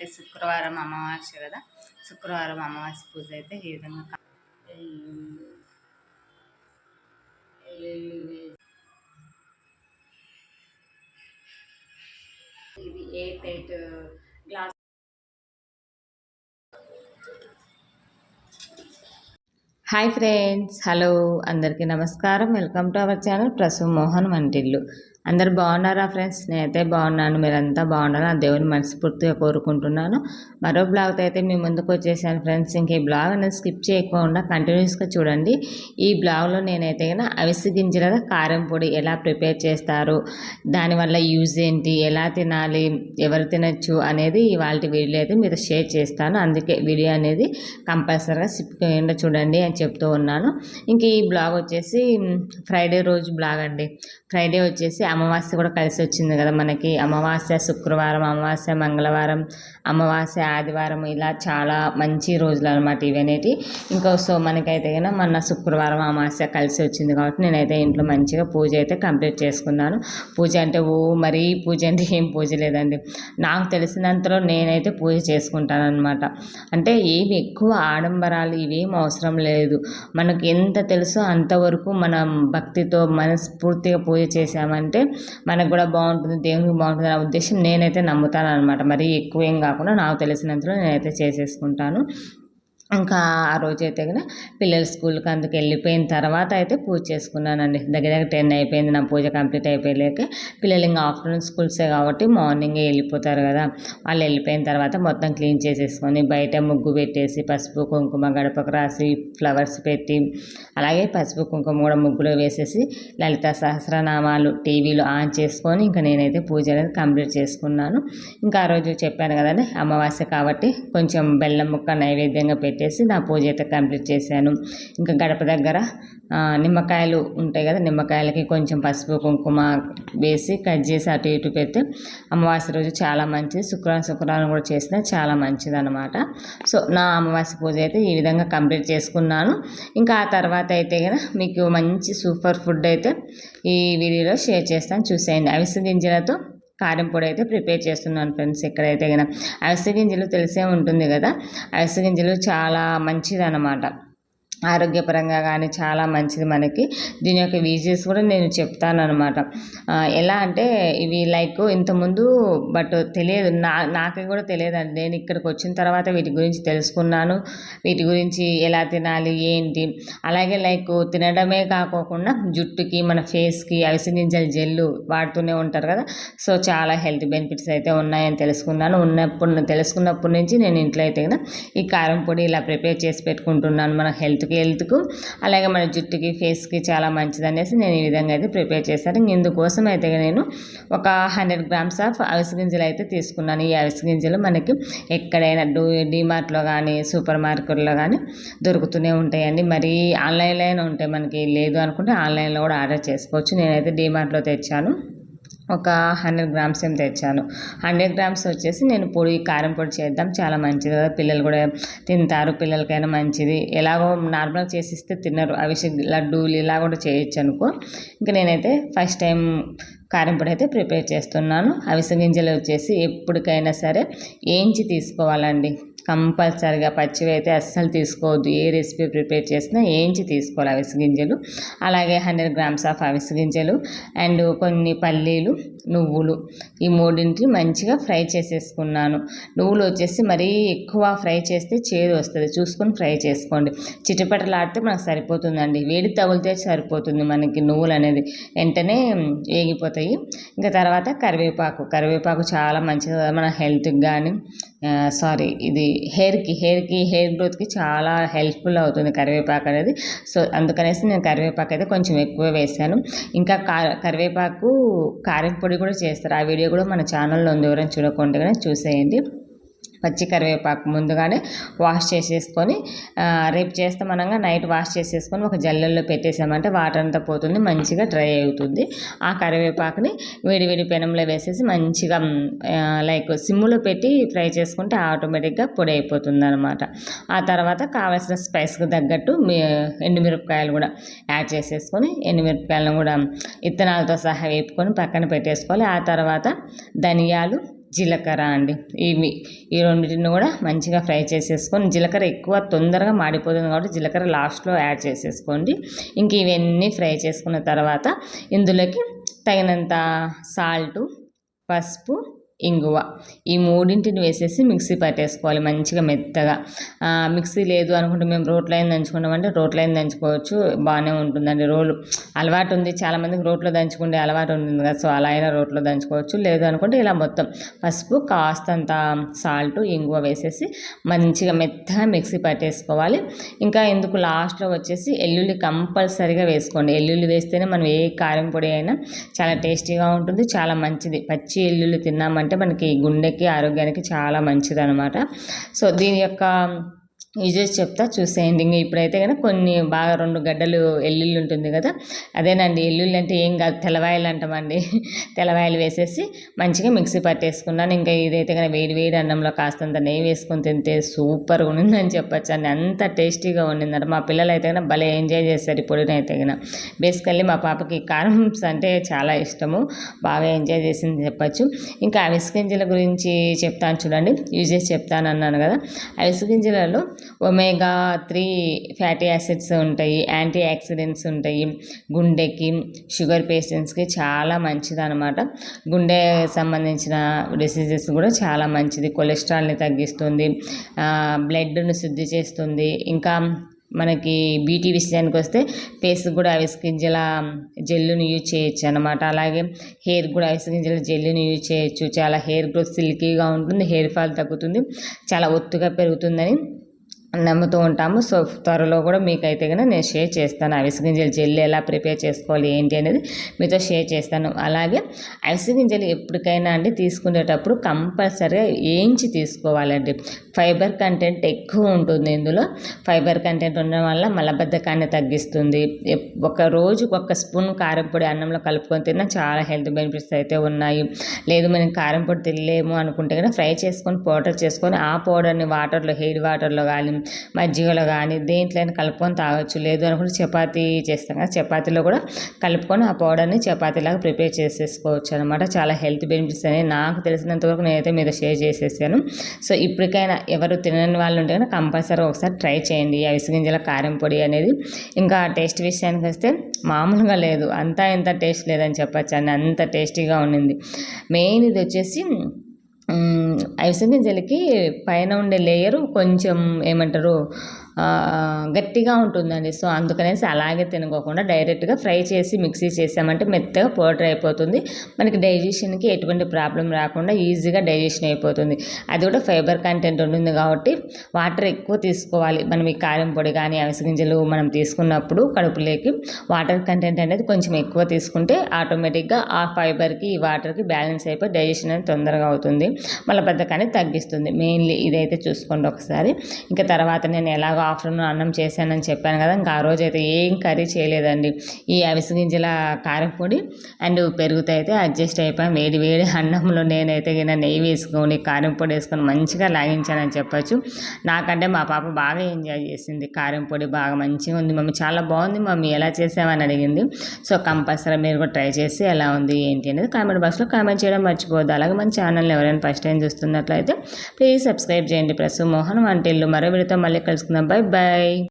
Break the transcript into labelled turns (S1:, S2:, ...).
S1: ఇవాళ శుక్రవారం అమావాస్య కదా, శుక్రవారం అమావాస్య పూజ అయితే ఈ విధంగా ఇది 8 గ్లాస్. హాయ్ ఫ్రెండ్స్, హలో అందరికీ నమస్కారం. Welcome to our channel Prasu Mohan వంటిల్లు. అందరు బాగున్నారా ఫ్రెండ్స్? నేనైతే బాగున్నాను, మీరంతా బాగున్నారా? ఆ దేవుని మనస్ఫూర్తిగా కోరుకుంటున్నాను. మరో బ్లాగ్తో అయితే మీ ముందుకు వచ్చేసాను ఫ్రెండ్స్. ఇంక ఈ బ్లాగ్ అనేది స్కిప్ చేయకుండా కంటిన్యూస్గా చూడండి. ఈ బ్లాగ్లో నేనైతే అవిసె గింజల కారం పొడి ఎలా ప్రిపేర్ చేస్తారు, దానివల్ల యూజ్ ఏంటి, ఎలా తినాలి, ఎవరు తినచ్చు అనేది ఇవాళ వీడియో అయితే మీరు షేర్ చేస్తాను. అందుకే వీడియో అనేది కంపల్సరీగా స్కిప్ చేయకుండా చూడండి అని చెప్తూ ఉన్నాను. ఇంక ఈ బ్లాగ్ వచ్చేసి ఫ్రైడే రోజు బ్లాగ్ అండి. ఫ్రైడే వచ్చేసి అమావాస్య కూడా కలిసి వచ్చింది కదా మనకి. అమావాస్య శుక్రవారం, అమావాస్య మంగళవారం, అమావాస్య ఆదివారం, ఇలా చాలా మంచి రోజులు అనమాట ఇవనేటి. ఇంకా సో మనకైతే మొన్న శుక్రవారం అమావాస్య కలిసి వచ్చింది కాబట్టి నేనైతే ఇంట్లో మంచిగా పూజ అయితే కంప్లీట్ చేసుకున్నాను. పూజ అంటే మరీ పూజ అంటే ఏం పూజ లేదండి, నాకు తెలిసినంతలో నేనైతే పూజ చేసుకుంటాను అనమాట. అంటే ఏమి ఎక్కువ ఆడంబరాలు ఇవేం అవసరం లేదు. మనకు ఎంత తెలుసో అంతవరకు మనం భక్తితో మనస్ఫూర్తిగా పూజ చేసామంటే మనకు కూడా బాగుంటుంది, దేవునికి బాగుంటుంది అనే ఉద్దేశం నేనైతే నమ్ముతాను అనమాట. మరి ఎక్కువ ఏం కాకుండా నాకు తెలిసినంతలో నేనైతే చేసేసుకుంటాను. ఇంకా ఆ రోజైతే కనుక పిల్లలు స్కూల్కి అందుకు వెళ్ళిపోయిన తర్వాత అయితే పూజ చేసుకున్నానండి. దగ్గర 10 అయిపోయింది నా పూజ కంప్లీట్ అయిపోయలేక. పిల్లలు ఇంకా ఆఫ్టర్నూన్ స్కూల్సే కాబట్టి మార్నింగే వెళ్ళిపోతారు కదా. వాళ్ళు వెళ్ళిపోయిన తర్వాత మొత్తం క్లీన్ చేసేసుకొని బయట ముగ్గు పెట్టేసి పసుపు కుంకుమ గడపకు రాసి ఫ్లవర్స్ పెట్టి, అలాగే పసుపు కుంకుమ కూడా ముగ్గులో వేసేసి లలిత సహస్రనామాలు టీవీలో ఆన్ చేసుకొని ఇంకా నేనైతే పూజ అనేది కంప్లీట్ చేసుకున్నాను. ఇంకా ఆ రోజు చెప్పాను కదండి అమావాస్య కాబట్టి కొంచెం బెల్లం ముక్క నైవేద్యంగా పెట్టి నా పూజ అయితే కంప్లీట్ చేశాను. ఇంకా గడప దగ్గర నిమ్మకాయలు ఉంటాయి కదా, నిమ్మకాయలకి కొంచెం పసుపు కుంకుమ వేసి కట్ చేసి అటు ఇటు పెడితే అమావాస్య రోజు చాలా మంచిది. శుక్రవారం కూడా చేసినా చాలా మంచిది అనమాట. సో నా అమావాస్య పూజ అయితే ఈ విధంగా కంప్లీట్ చేసుకున్నాను. ఇంకా ఆ తర్వాత అయితే మీకు మంచి సూపర్ ఫుడ్ అయితే ఈ వీడియోలో షేర్ చేస్తాను, చూసేయండి. అవిసె గింజలతో కారం పొడి అయితే ప్రిపేర్ చేస్తున్నాను ఫ్రెండ్స్. ఎక్కడైతే అవిసె గింజలు తెలిసే ఉంటుంది కదా, అవిసె గింజలు చాలా మంచిది అన్నమాట. ఆరోగ్యపరంగా కానీ చాలా మంచిది మనకి. దీని యొక్క యూజెస్ కూడా నేను చెప్తాను అనమాట. ఎలా అంటే ఇవి లైక్ ఇంతకుముందు బట్ తెలియదు, నాకు కూడా తెలియదండి. నేను ఇక్కడికి వచ్చిన తర్వాత వీటి గురించి తెలుసుకున్నాను. వీటి గురించి ఎలా తినాలి ఏంటి, అలాగే లైక్ తినడమే కాకోకుండా జుట్టుకి మన ఫేస్కి అవిసె గింజల జెల్లు వాడుతూనే ఉంటారు కదా. సో చాలా హెల్త్ బెనిఫిట్స్ అయితే ఉన్నాయని తెలుసుకున్నాను. తెలుసుకున్నప్పటి నుంచి నేను ఇంట్లో అయితే ఈ కారం పొడి ఇలా ప్రిపేర్ చేసి పెట్టుకుంటున్నాను. మన హెల్త్కు అలాగే మన జుట్టుకి ఫేస్కి చాలా మంచిది అనేసి నేను ఈ విధంగా అయితే ప్రిపేర్ చేశాను. ఇందుకోసం అయితే నేను ఒక 100 గ్రామ్స్ ఆఫ్ అవిసె గింజలు అయితే తీసుకున్నాను. ఈ అవిసె గింజలు మనకి ఎక్కడైనా డీమార్ట్లో కానీ సూపర్ మార్కెట్లో కానీ దొరుకుతూనే ఉంటాయండి. మరి ఆన్లైన్లో ఉంటాయి, మనకి లేదు అనుకుంటే ఆన్లైన్లో కూడా ఆర్డర్ చేసుకోవచ్చు. నేనైతే డీమార్ట్లో తెచ్చాను. ఒక 100 గ్రామ్స్ ఏం తెచ్చాను. 100 గ్రామ్స్ వచ్చేసి నేను పొడి కారం పొడి చేద్దాం, చాలా మంచిది కదా, పిల్లలు కూడా తింటారు, పిల్లలకైనా మంచిది. ఎలాగో నార్మల్గా చేసిస్తే తినరు, అవిసె లడ్డూలు ఇలా కూడా చేయొచ్చు అనుకో. ఇంకా నేనైతే ఫస్ట్ టైం కారం పొడి అయితే ప్రిపేర్ చేస్తున్నాను. అవిసె గింజలు వచ్చేసి ఎప్పటికైనా సరే ఏంచి తీసుకోవాలండి కంపల్సరిగా. పచ్చివి అయితే అస్సలు తీసుకోవద్దు. ఏ రెసిపీ ప్రిపేర్ చేసినా ఏంచి తీసుకోవాలి అవిసె గింజలు. అలాగే 100 గ్రామ్స్ ఆఫ్ అవిసె గింజలు అండ్ కొన్ని పల్లీలు, నువ్వులు, ఈ మూడింటిని మంచిగా ఫ్రై చేసేసుకున్నాను. నువ్వులు వచ్చేసి మరీ ఎక్కువ ఫ్రై చేస్తే చేదు వస్తుంది, చూసుకొని ఫ్రై చేసుకోండి. చిటపటలాడితే మనకు సరిపోతుందండి, వేడి తగిలితే సరిపోతుంది మనకి. నువ్వులు అనేది వెంటనే వేగిపోతాయి. ఇంకా తర్వాత కరివేపాకు చాలా మంచిది మన హెల్త్కి కానీ ఇది హెయిర్ గ్రోత్కి చాలా హెల్ప్ఫుల్ అవుతుంది కరివేపాకు అనేది. సో అందుకనేసి నేను కరివేపాకు అయితే కొంచెం ఎక్కువ వేసాను. ఇంకా కరివేపాకు కారం పొడి కూడా చేస్తారు, ఆ వీడియో కూడా మన ఛానల్లో ఉంది, ఎవరైనా చూడకుండా కానీ చూసేయండి. పచ్చి కరివేపాకు ముందుగానే వాష్ చేసేసుకొని రేపు చేస్తామనగా నైట్ వాష్ చేసేసుకొని ఒక జల్లెల్లో పెట్టేసామంటే వాటర్ అంతా పోతుంది, మంచిగా డ్రై అవుతుంది. ఆ కరివేపాకుని వేడి పెనంలో వేసేసి మంచిగా లైక్ సిమ్లో పెట్టి ఫ్రై చేసుకుంటే ఆటోమేటిక్గా పొడి అయిపోతుంది అనమాట. ఆ తర్వాత కావాల్సిన స్పైస్కి తగ్గట్టు ఎండుమిరపకాయలు కూడా యాడ్ చేసేసుకొని ఎండుమిరపకాయలను కూడా ఇత్తనాలతో సహా వేపుకొని పక్కన పెట్టేసుకోవాలి. ఆ తర్వాత ధనియాలు, జీలకర్ర అండి. ఈ రెండింటిని కూడా మంచిగా ఫ్రై చేసేసుకొని, జీలకర్ర ఎక్కువ తొందరగా మాడిపోతుంది కాబట్టి జీలకర్ర లాస్ట్లో యాడ్ చేసేసుకోండి. ఇంక ఇవన్నీ ఫ్రై చేసుకున్న తర్వాత ఇందులోకి తగినంత సాల్టు, పసుపు, ఇంగువ ఈ మూడింటిని వేసేసి మిక్సీ పట్టేసుకోవాలి మంచిగా మెత్తగా. మిక్సీ లేదు అనుకుంటే మేము రోట్లో అయినా దంచుకున్నామంటే రోట్లో అయినా దంచుకోవచ్చు, బాగానే ఉంటుందండి. రోలు అలవాటు ఉంది చాలామందికి, రోట్లో దంచుకుంటే అలవాటు ఉంటుంది కదా, సో అలా అయినా రోట్లో దంచుకోవచ్చు. లేదు అనుకుంటే ఇలా మొత్తం పసుపు, కాస్తంత సాల్ట్, ఇంగువ వేసేసి మంచిగా మెత్తగా మిక్సీ పట్టేసుకోవాలి. ఇంకా ఇందుకు లాస్ట్లో వచ్చేసి ఎల్లుల్లి కంపల్సరీగా వేసుకోండి. ఎల్లుల్లి వేస్తేనే మనం ఏ కారం పొడి అయినా చాలా టేస్టీగా ఉంటుంది, చాలా మంచిది. పచ్చి ఎల్లుల్లి తిన్నామంటే మనకి గుండెకి, ఆరోగ్యానికి చాలా మంచిది అనమాట. సో దీని యొక్క యూజెస్ చెప్తా చూసేయండి. ఇంక ఇప్పుడైతే కనుక కొన్ని బాగా 2 గడ్డలు ఎల్లుల్లి ఉంటుంది కదా, అదేనండి ఎల్లుల్లి అంటే ఏం కాదు, తెల్లవాయలు అంటామండి. తెల్లవాయలు వేసేసి మంచిగా మిక్సీ పట్టేసుకున్నాను. ఇంకా ఇదైతే కనుక వేడి వేడి అన్నంలో కాస్తంత నెయ్యి వేసుకొని తింటే సూపర్గా ఉండిందని చెప్పొచ్చు అండి. అంత టేస్టీగా ఉండిందంట. మా పిల్లలు అయితే కనుక భలే ఎంజాయ్ చేస్తారు ఈ పొడిని అయితే కనుక. బేసికల్లీ మా పాపకి కారం అంటే చాలా ఇష్టము, బాగా ఎంజాయ్ చేసింది చెప్పచ్చు. ఇంకా అవిసె గింజల గురించి చెప్తాను చూడండి, యూజెస్ చెప్తాను అన్నాను కదా. అవిసె గింజలలో ఒమేగా 3 ఫ్యాటీ యాసిడ్స్ ఉంటాయి, యాంటీ ఆక్సిడెంట్స్ ఉంటాయి. గుండెకి, షుగర్ పేషెంట్స్కి చాలా మంచిది అనమాట. గుండె సంబంధించిన డిసీజెస్ కూడా చాలా మంచిది. కొలెస్ట్రాల్ని తగ్గిస్తుంది, బ్లడ్ను శుద్ధి చేస్తుంది. ఇంకా మనకి బ్యూటీ విషయానికి వస్తే ఫేస్కి కూడా అవిసె గింజల జెల్లుని యూజ్ చేయొచ్చు అనమాట. అలాగే హెయిర్ కూడా అవిసె గింజల జెల్లుని యూజ్ చేయొచ్చు. చాలా హెయిర్ గ్రోత్ సిల్కీగా ఉంటుంది, హెయిర్ ఫాల్ తగ్గుతుంది, చాలా ఒత్తుగా పెరుగుతుందని నమ్ముతూ ఉంటాము. సో త్వరలో కూడా మీకైతే కనుక నేను షేర్ చేస్తాను అవిసె గింజల జెల్ ఎలా ప్రిపేర్ చేసుకోవాలి ఏంటి అనేది మీతో షేర్ చేస్తాను. అలాగే అవిసె గింజలు ఎప్పటికైనా అండి తీసుకునేటప్పుడు కంపల్సరీగా వేయించి తీసుకోవాలండి. ఫైబర్ కంటెంట్ ఎక్కువ ఉంటుంది ఇందులో. ఫైబర్ కంటెంట్ ఉండడం వల్ల మలబద్ధకాన్ని తగ్గిస్తుంది. ఒక రోజుకు 1 స్పూన్ కారం పొడి అన్నంలో కలుపుకొని తిన్నా చాలా హెల్త్ బెనిఫిట్స్ అయితే ఉన్నాయి. లేదు మనం కారం పొడి తినలేము అనుకుంటే కనుక ఫ్రై చేసుకొని పౌడర్ చేసుకొని ఆ పౌడర్ని వాటర్లో, హెయిడ్ వాటర్లో కానీ మజ్జిగలో కానీ దేంట్లోనే కలుపుకొని తాగొచ్చు. లేదు అనుకుంటే చపాతీ చేస్తాం కదా, చపాతీలో కూడా కలుపుకొని ఆ పౌడర్ని చపాతీలాగా ప్రిపేర్ చేసేసుకోవచ్చు అనమాట. చాలా హెల్త్ బెనిఫిట్స్ అనేవి నాకు తెలిసినంతవరకు నేనైతే మీద షేర్ చేసేసాను. సో ఇప్పటికైనా ఎవరు తినని వాళ్ళు ఉంటే కనుక కంపల్సరీ ఒకసారి ట్రై చేయండి ఈ అవిసె గింజల కారం పొడి అనేది. ఇంకా టేస్ట్ విషయానికి వస్తే మామూలుగా లేదు, అంతా ఇంత టేస్ట్ లేదని చెప్పచ్చు అండి, అంత టేస్టీగా ఉండింది. మెయిన్ ఇది వచ్చేసి అవిసె గింజలకి పైన ఉండే లేయరు కొంచెం ఏమంటారు గట్టిగా ఉంటుందండి. సో అందుకనేసి అలాగే తినుకోకుండా డైరెక్ట్గా ఫ్రై చేసి మిక్సీ చేసామంటే మెత్తగా పౌడర్ అయిపోతుంది. మనకి డైజెషన్కి ఎటువంటి ప్రాబ్లం రాకుండా ఈజీగా డైజెషన్ అయిపోతుంది. అది కూడా ఫైబర్ కంటెంట్ ఉంటుంది కాబట్టి వాటర్ ఎక్కువ తీసుకోవాలి. మనం ఈ కారం పొడి కానీ అవిసె గింజలు మనం తీసుకున్నప్పుడు కడుపులోకి వాటర్ కంటెంట్ అనేది కొంచెం ఎక్కువ తీసుకుంటే ఆటోమేటిక్గా ఆ ఫైబర్కి ఈ వాటర్కి బ్యాలెన్స్ అయిపోయి డైజెషన్ అనేది తొందరగా అవుతుంది, మలబద్ధకాన్ని తగ్గిస్తుంది. మెయిన్లీ ఇదైతే చూసుకోండి ఒకసారి. ఇంకా తర్వాత నేను ఎలాగో ఆఫ్టర్నూన్ అన్నం చేశానని చెప్పాను కదా, ఇంకా ఆ రోజు అయితే ఏం కర్రీ చేయలేదండి. ఈ అవిసె గింజల కారం పొడి అండ్ పెరుగుతో అయితే అడ్జస్ట్ అయిపోయాం. వేడి వేడి అన్నంలో నేనైతే గిన్నె నెయ్యి వేసుకొని కారం పొడి వేసుకొని మంచిగా లాగించానని చెప్పచ్చు. నాకంటే మా పాప బాగా ఎంజాయ్ చేసింది. కారం పొడి బాగా మంచిగా ఉంది మమ్మీ, చాలా బాగుంది మమ్మీ, ఎలా చేసామని అడిగింది. సో కంపల్సరీ మీరు కూడా ట్రై చేసి ఎలా ఉంది ఏంటి అనేది కామెంట్ బాక్స్లో కామెంట్ చేయడం మర్చిపోవద్దు. అలాగే మన ఛానల్ని ఎవరైనా ఫస్ట్ టైం చూస్తున్నట్లయితే ప్లీజ్ సబ్స్క్రైబ్ చేయండి. ప్రసు మోహన్ వంటిల్లు. మరో వీడియోతో మళ్ళీ కలుసుకుందాం. Bye bye.